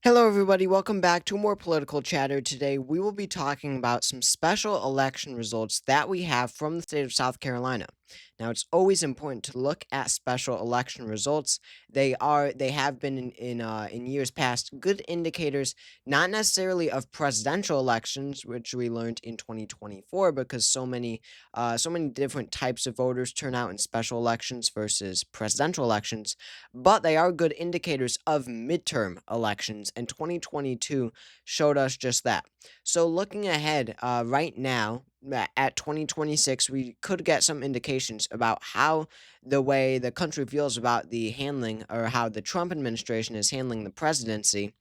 Hello, everybody. Welcome back to more political chatter. Today, we will be talking about some special election results that we have from the state of South Carolina. Now, it's always important to look at special election results. They have been in years past good indicators, not necessarily of presidential elections, which we learned in 2024, because so many different types of voters turn out in special elections versus presidential elections, but they are good indicators of midterm elections, and 2022 showed us just that. So, looking ahead right now at 2026, we could get some indications about how the way the country feels about the handling or how the Trump administration is handling the presidency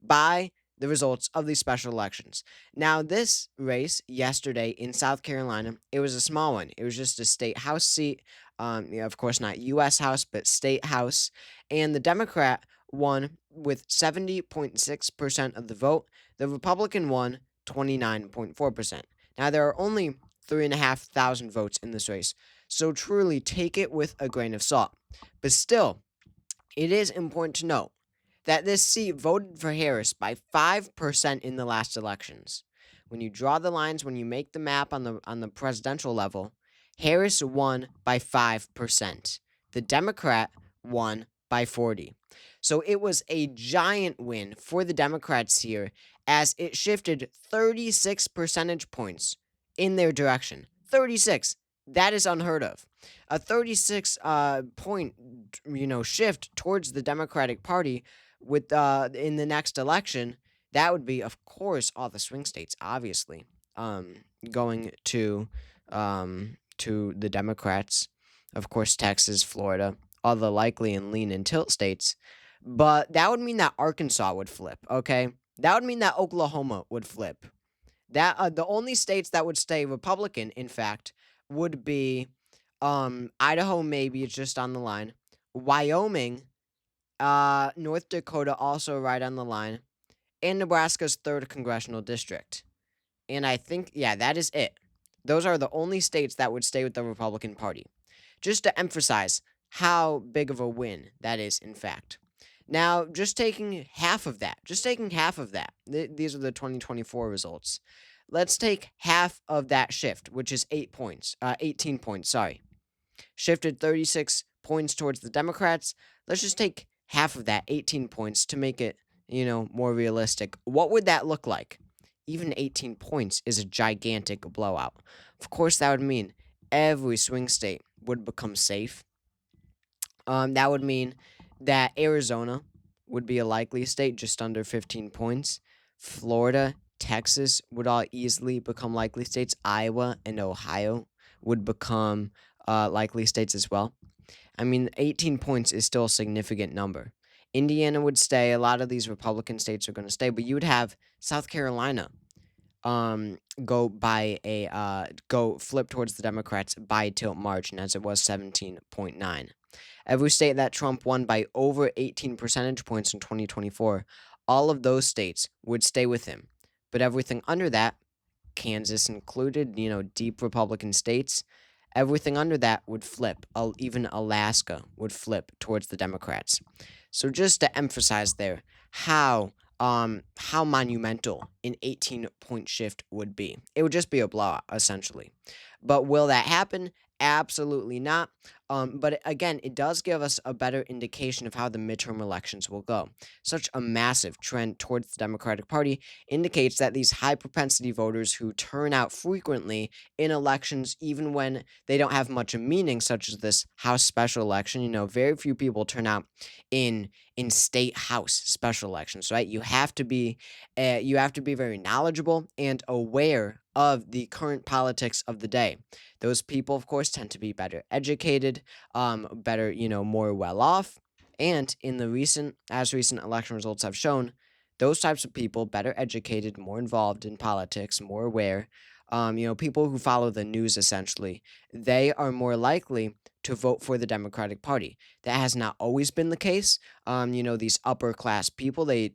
by the results of these special elections. Now, this race yesterday in South Carolina, it was a small one. It was just a state house seat. Of course, not U.S. House, but state house, and the Democrat won with 70.6% of the vote. The Republican won 29.4%. Now, there are only 3,500 votes in this race, so truly take it with a grain of salt. But still, it is important to note that this seat voted for Harris by 5% in the last elections. When you draw the lines, when you make the map on the presidential level, Harris won by 5%. The Democrat won by 40. So it was a giant win for the Democrats here as it shifted 36 percentage points in their direction. 36. That is unheard of. A 36 point shift towards the Democratic Party with in the next election, that would be, of course, all the swing states, obviously, going to the Democrats. Of course, Texas, Florida, all the likely and lean and tilt states. But that would mean that Arkansas would flip. Okay, that would mean that Oklahoma would flip. That the only states that would stay Republican, in fact, would be Idaho. Maybe it's just on the line. Wyoming, North Dakota also right on the line, and Nebraska's third congressional district. And I think, yeah, that is it. Those are the only states that would stay with the Republican Party. Just to emphasize how big of a win that is, in fact. Now, just taking half of that, these are the 2024 results. Let's take half of that shift, which is 18 points, sorry. Shifted 36 points towards the Democrats. Let's just take half of that, 18 points, to make it, more realistic. What would that look like? Even 18 points is a gigantic blowout. Of course, that would mean every swing state would become safe. That would mean that Arizona would be a likely state, just under 15 points. Florida, Texas would all easily become likely states. Iowa and Ohio would become likely states as well. I mean, 18 points is still a significant number. Indiana would stay. A lot of these Republican states are going to stay, but you would have South Carolina go flip towards the Democrats by a tilt margin, as it was 17.9. Every state that Trump won by over 18 percentage points in 2024, all of those states would stay with him. But everything under that, Kansas included, deep Republican states, everything under that would flip. Even Alaska would flip towards the Democrats. So just to emphasize there how monumental an 18-point shift would be. It would just be a blowout, essentially. But will that happen? Absolutely not. But again, it does give us a better indication of how the midterm elections will go. Such a massive trend towards the Democratic Party indicates that these high propensity voters who turn out frequently in elections, even when they don't have much of meaning, such as this House special election, very few people turn out in state house special elections, right? You have to be very knowledgeable and aware of the current politics of the day. Those people, of course, tend to be better educated, better, more well off. And in the recent election results have shown, those types of people, better educated, more involved in politics, more aware, people who follow the news essentially, they are more likely to vote for the Democratic Party. That has not always been the case. These upper class people, they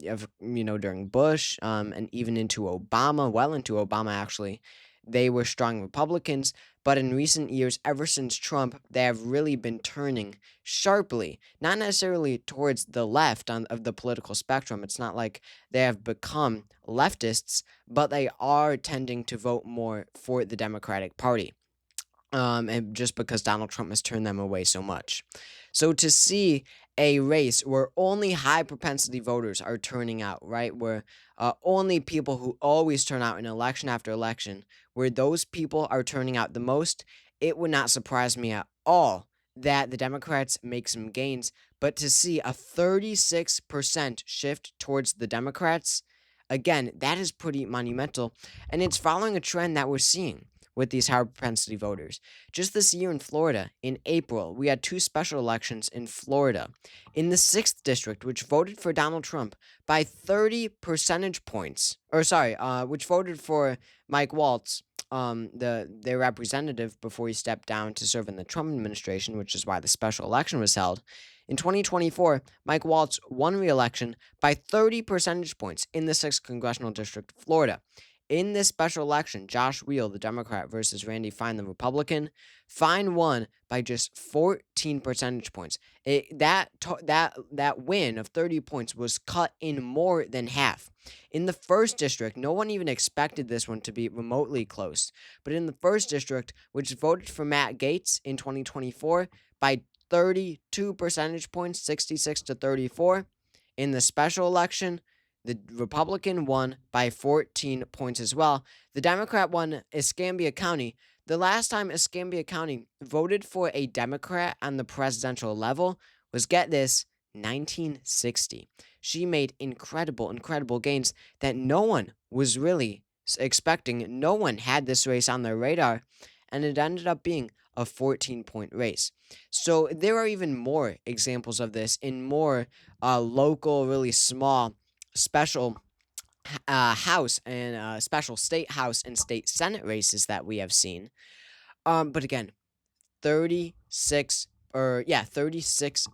have, during Bush, and even into Obama, well into Obama actually, they were strong Republicans, But in recent years, ever since Trump, they have really been turning sharply, not necessarily towards the left of the political spectrum. It's not like they have become leftists, but they are tending to vote more for the Democratic Party, and just because Donald Trump has turned them away so much. So to see a race where only high propensity voters are turning out, right? Where only people who always turn out in election after election, where those people are turning out the most, it would not surprise me at all that the Democrats make some gains. But to see a 36% shift towards the Democrats, again, that is pretty monumental. And it's following a trend that we're seeing with these high propensity voters. Just this year in Florida, in April, we had two special elections in Florida. In the 6th district, which voted for Donald Trump by 30 percentage points, which voted for Mike Waltz, their representative, before he stepped down to serve in the Trump administration, which is why the special election was held. In 2024, Mike Waltz won re-election by 30 percentage points in the 6th congressional district of Florida. In this special election, Josh Wheel, the Democrat, versus Randy Fine, the Republican, Fine won by just 14 percentage points. That win of 30 points was cut in more than half. In the 1st district, no one even expected this one to be remotely close. But in the 1st district, which voted for Matt Gaetz in 2024 by 32 percentage points, 66 to 34, in the special election, the Republican won by 14 points as well. The Democrat won Escambia County. The last time Escambia County voted for a Democrat on the presidential level was, get this, 1960. She made incredible gains that no one was really expecting. No one had this race on their radar, and it ended up being a 14-point race. So there are even more examples of this in more local, really small, special House and special state House and state Senate races that we have seen. But again, 36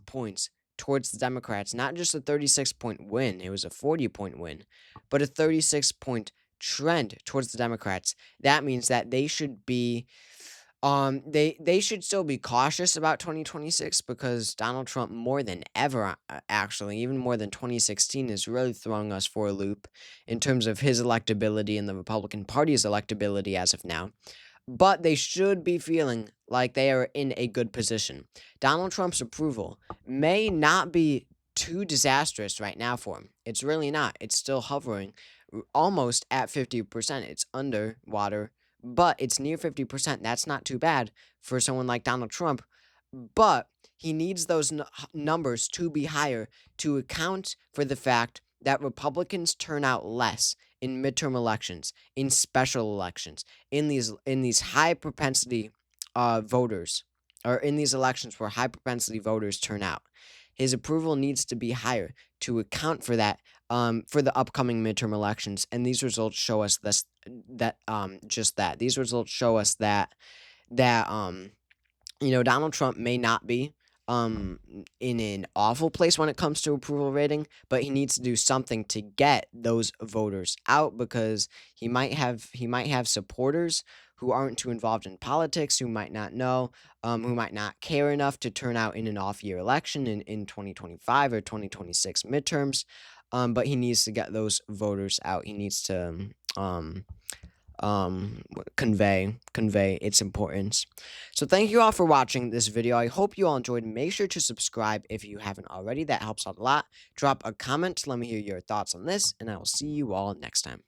points towards the Democrats. Not just a 36-point win; it was a 40-point win, but a 36-point trend towards the Democrats. That means that they should be they should still be cautious about 2026, because Donald Trump, more than ever, actually, even more than 2016, is really throwing us for a loop in terms of his electability and the Republican Party's electability as of now. But they should be feeling like they are in a good position. Donald Trump's approval may not be too disastrous right now for him. It's really not. It's still hovering almost at 50%. It's underwater, but it's near 50%. That's not too bad for someone like Donald Trump. But he needs those numbers to be higher to account for the fact that Republicans turn out less in midterm elections, in special elections, in these high propensity voters, or in these elections where high propensity voters turn out. His approval needs to be higher to account for that, for the upcoming midterm elections, and these results show us just that. These results show us that Donald Trump may not be in an awful place when it comes to approval rating, but he needs to do something to get those voters out, because he might have supporters who aren't too involved in politics, who might not know, who might not care enough to turn out in an off-year election in 2025 or 2026 midterms. But he needs to get those voters out. He needs to convey its importance. So thank you all for watching this video. I hope you all enjoyed. Make sure to subscribe if you haven't already. That helps out a lot. Drop a comment to let me hear your thoughts on this, and I will see you all next time.